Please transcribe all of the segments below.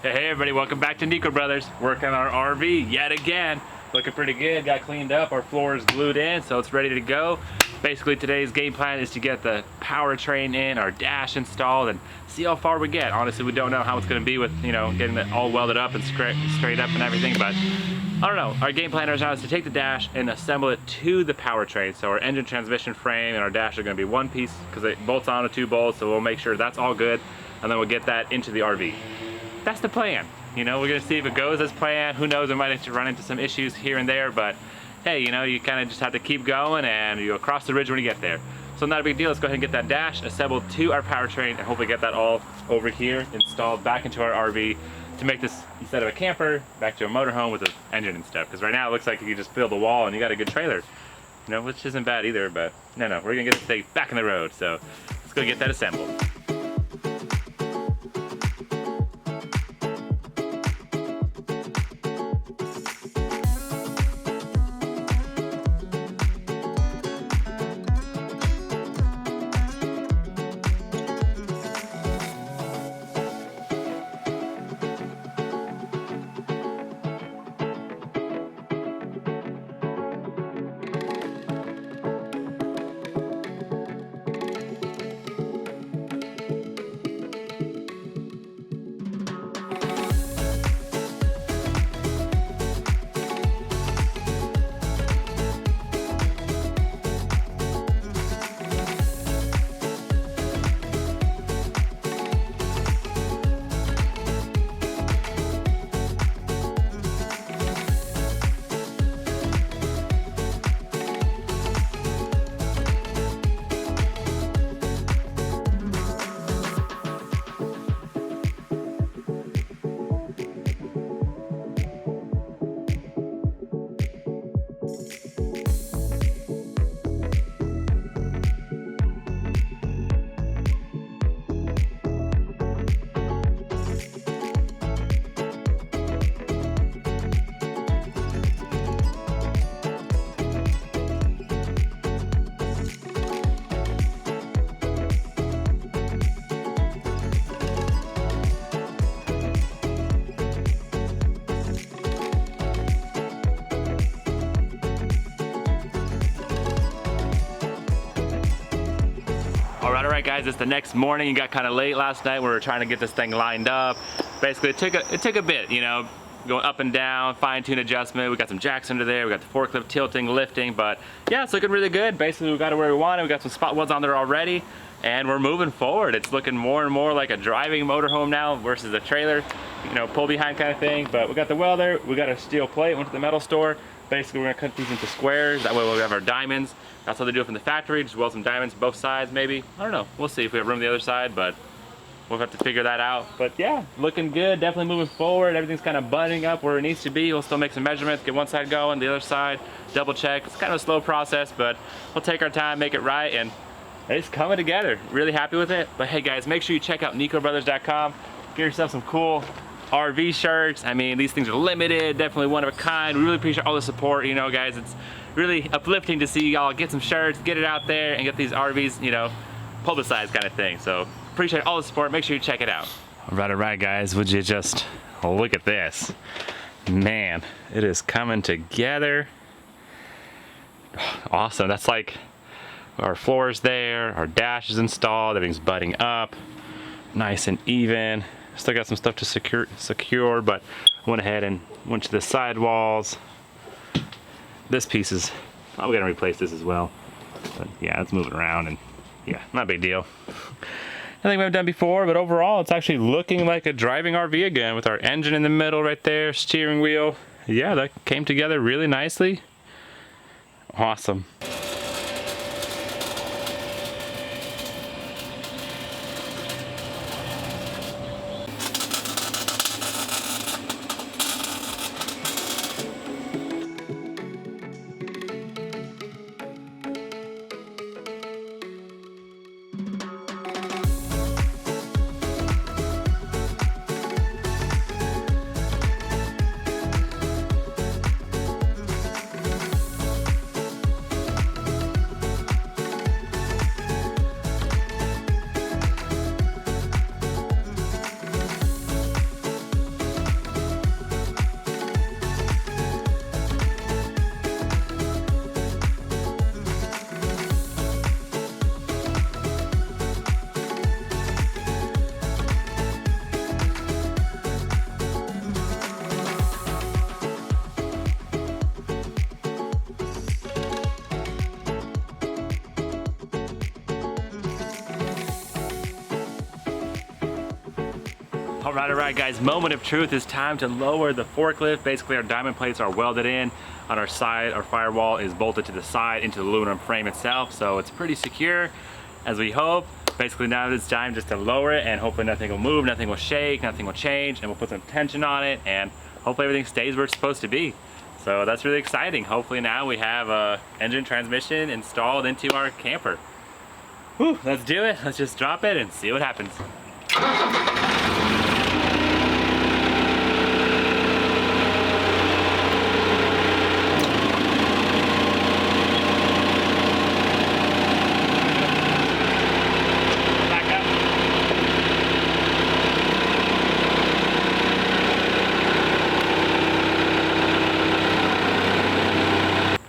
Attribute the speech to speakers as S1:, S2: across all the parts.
S1: Hey everybody, welcome back to Nico Brothers. Working on our RV yet again. Looking pretty good, got cleaned up, our floor is glued in, so it's ready to go. Basically today's game plan is to get the powertrain in, our dash installed, and see how far we get. Honestly, we don't know how it's gonna be with, getting it all welded up and straight up and everything, but I don't know. Our game plan right now is to take the dash and assemble it to the powertrain. So our engine transmission frame and our dash are gonna be one piece because it bolts on with two bolts, so we'll make sure that's all good, and then we'll get that into the RV. That's the plan. We're gonna see if it goes as planned. Who knows, we might have to run into some issues here and there, but hey, you kind of just have to keep going and you cross the ridge when you get there. So not a big deal. Let's go ahead and get that dash assembled to our powertrain and hopefully get that all over here installed back into our RV to make this, instead of a camper, back to a motorhome with an engine and stuff. Because right now it looks like you just build a wall and you got a good trailer, which isn't bad either, but no, we're gonna get this thing back on the road. So let's go get that assembled. All right guys, it's the next morning. It got kind of late last night. We were trying to get this thing lined up. Basically, it took a bit, going up and down, fine-tune adjustment. We got some jacks under there. We got the forklift tilting, lifting, but yeah, it's looking really good. Basically, we got it where we want it. We got some spot welds on there already, and we're moving forward. It's looking more and more like a driving motorhome now versus a trailer, pull behind kind of thing. But we got the welder, we got a steel plate, went to the metal store. Basically, we're gonna cut these into squares. That way we'll have our diamonds. That's how they do it from the factory. Just weld some diamonds both sides, maybe. I don't know. We'll see if we have room on the other side, but we'll have to figure that out. But yeah, looking good. Definitely moving forward. Everything's kind of buttoning up where it needs to be. We'll still make some measurements, get one side going, the other side, double check. It's kind of a slow process, but we'll take our time, make it right, and it's coming together. Really happy with it. But hey guys, make sure you check out NicoBrothers.com. Get yourself some cool RV shirts. I mean, these things are limited, definitely one of a kind. We really appreciate all the support, guys. It's really uplifting to see y'all get some shirts, get it out there, and get these RVs, publicized kind of thing. So appreciate all the support. Make sure you check it out. All right, guys. Would you just look at this? Man, it is coming together. Awesome. That's like our floor's there, our dash is installed, everything's butting up, nice and even. Still got some stuff to secure, but I went ahead and went to the sidewalls. This piece is, we're gonna replace this as well. But yeah, it's moving around and yeah, not a big deal. Nothing we've done before, but overall it's actually looking like a driving RV again with our engine in the middle right there, steering wheel. Yeah, that came together really nicely. Awesome. All right, guys, moment of truth. It's time to lower the forklift. Basically, our diamond plates are welded in on our side. Our firewall is bolted to the side into the aluminum frame itself, so it's pretty secure, as we hope. Basically, now it's time just to lower it, and hopefully nothing will move, nothing will shake, nothing will change, and we'll put some tension on it, and hopefully everything stays where it's supposed to be. So that's really exciting. Hopefully now we have a engine transmission installed into our camper. Whew, let's do it. Let's just drop it and see what happens.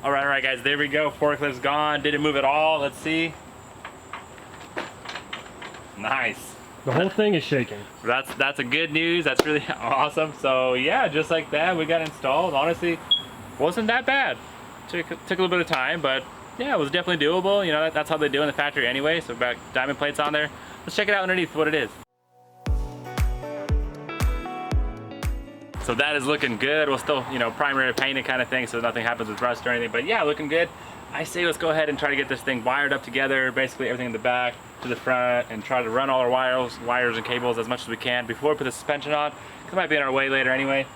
S1: All right, guys, there we go. Forklift's gone. Didn't move at all. Let's see. Nice.
S2: The whole thing is shaking.
S1: That's a good news. That's really awesome. So yeah, just like that, we got installed. Honestly, wasn't that bad. Took a little bit of time, but yeah, it was definitely doable. You know, that's how they do in the factory anyway. So back diamond plates on there. Let's check it out underneath what it is. So that is looking good. We'll still, you know, primary painted kind of thing, so nothing happens with rust or anything. But yeah, looking good. I say let's go ahead and try to get this thing wired up together, basically everything in the back to the front, and try to run all our wires and cables as much as we can before we put the suspension on. It might be in our way later anyway.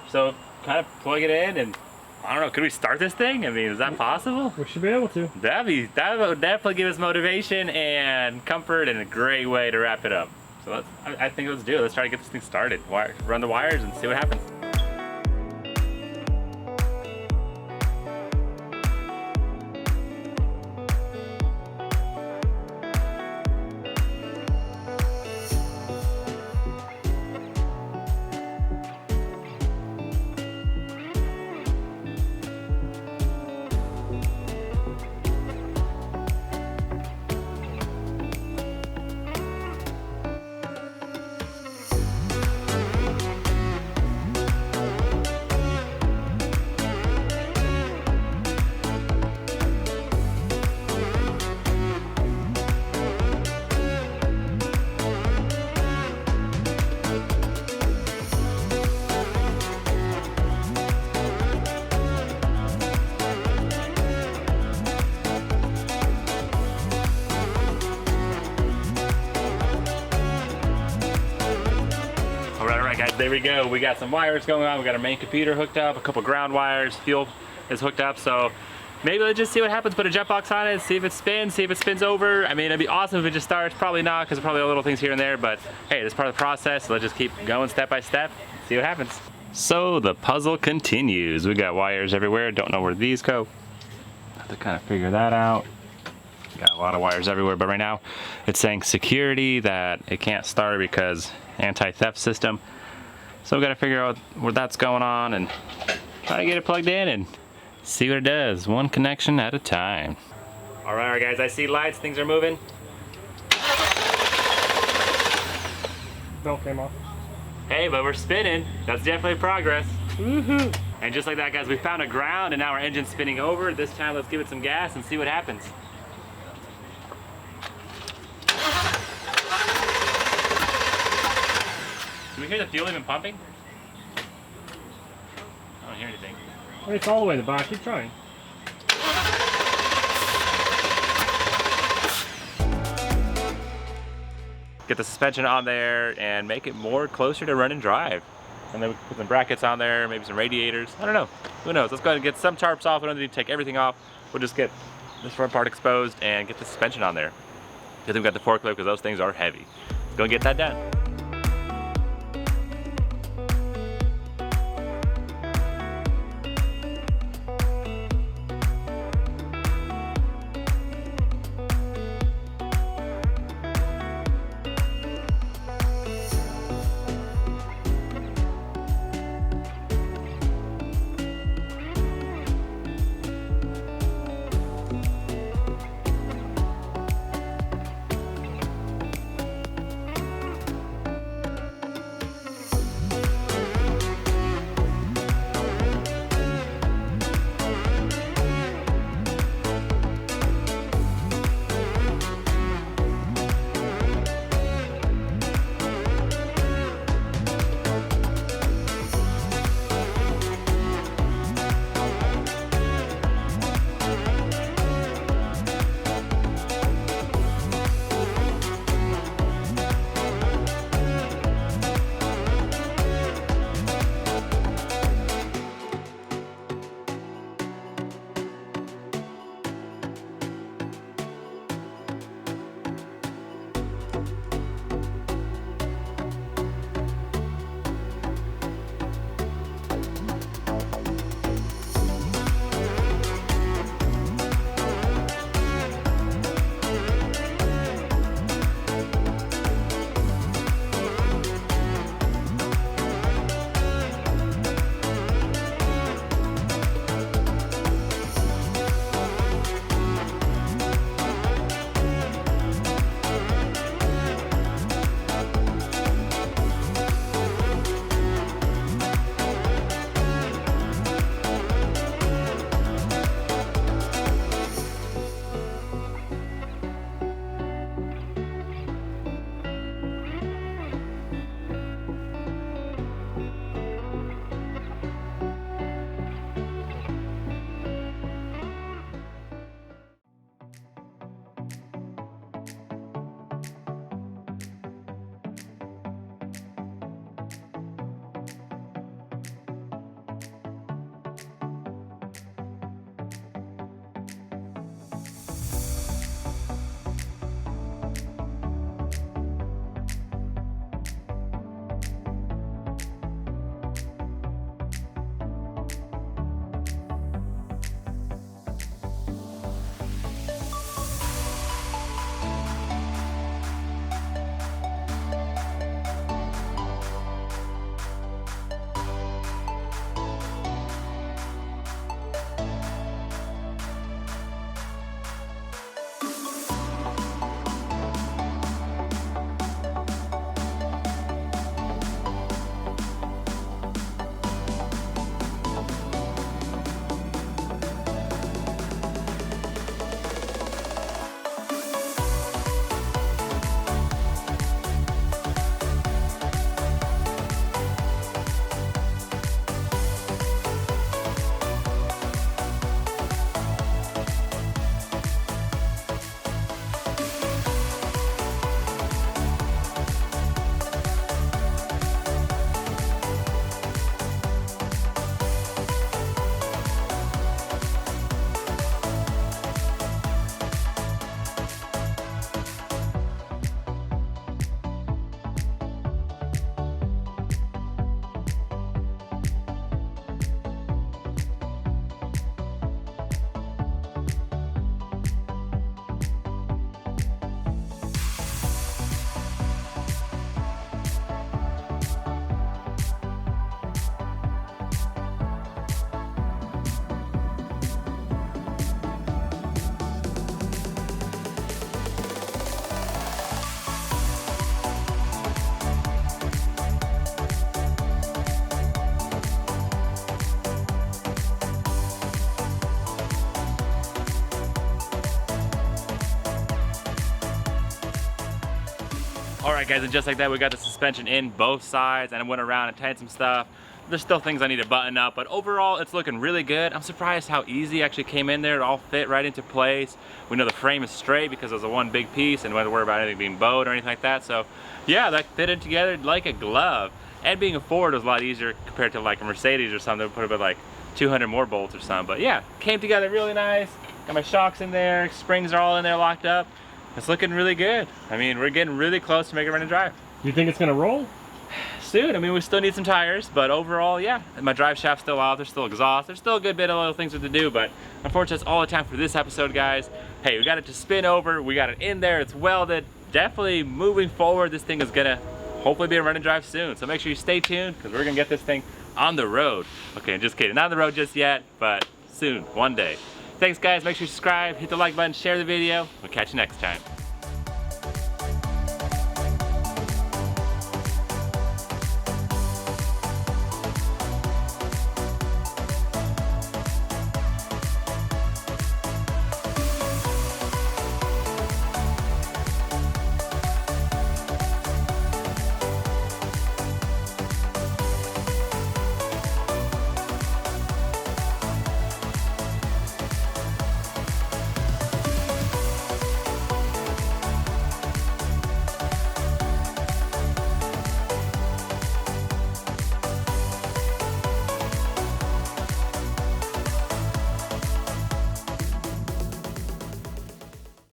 S1: So kind of plug it in, and I don't know, could we start this thing? I mean, is that possible?
S2: We should be able to.
S1: That would definitely give us motivation and comfort, and a great way to wrap it up. So I think let's do it. Let's try to get this thing started. Run the wires and see what happens. Guys, there we go. We got some wires going on. We got our main computer hooked up, a couple ground wires, fuel is hooked up. So maybe let's just see what happens. Put a jet box on it, see if it spins, see if it spins over. I mean, it'd be awesome if it just starts. Probably not, because probably little things here and there, but hey, that's part of the process. So let's just keep going step by step, see what happens. So the puzzle continues. We got wires everywhere. Don't know where these go. Have to kind of figure that out. Got a lot of wires everywhere, but right now it's saying security, that it can't start because anti-theft system. So we got to figure out where that's going on and try to get it plugged in and see what it does, one connection at a time. All right, guys, I see lights, things are moving.
S2: Belt came off.
S1: Hey, but we're spinning. That's definitely progress.
S2: Woohoo!
S1: And just like that, guys, we found a ground and now our engine's spinning over. This time, let's give it some gas and see what happens. Do we hear the fuel even pumping? I don't hear anything.
S2: It's all the way in the back. Keep trying.
S1: Get the suspension on there and make it more closer to run and drive. And then we can put some brackets on there, maybe some radiators. I don't know. Who knows? Let's go ahead and get some tarps off. We don't need to take everything off. We'll just get this front part exposed and get the suspension on there. Because we've got the forklift, because those things are heavy. Let's go and get that done. All right, guys, and just like that, we got the suspension in both sides, and I went around and tightened some stuff. There's still things I need to button up, but overall, it's looking really good. I'm surprised how easy it actually came in there. It all fit right into place. We know the frame is straight because it was a one big piece, and we don't have to worry about anything being bowed or anything like that. So, yeah, that fitted together like a glove. And being a Ford was a lot easier compared to like a Mercedes or something. Put about like 200 more bolts or something. But yeah, came together really nice. Got my shocks in there, springs are all in there locked up. It's looking really good. I mean, we're getting really close to making it run and drive.
S2: You think it's gonna roll?
S1: Soon. I mean, we still need some tires, but overall, yeah. My drive shaft's still out, there's still exhaust, there's still a good bit of little things to do, but unfortunately, that's all the time for this episode, guys. Hey, we got it to spin over, we got it in there, it's welded. Definitely moving forward, this thing is gonna hopefully be a run and drive soon. So make sure you stay tuned, because we're gonna get this thing on the road. Okay, just kidding, not on the road just yet, but soon, one day. Thanks, guys. Make sure you subscribe, hit the like button, share the video. We'll catch you next time.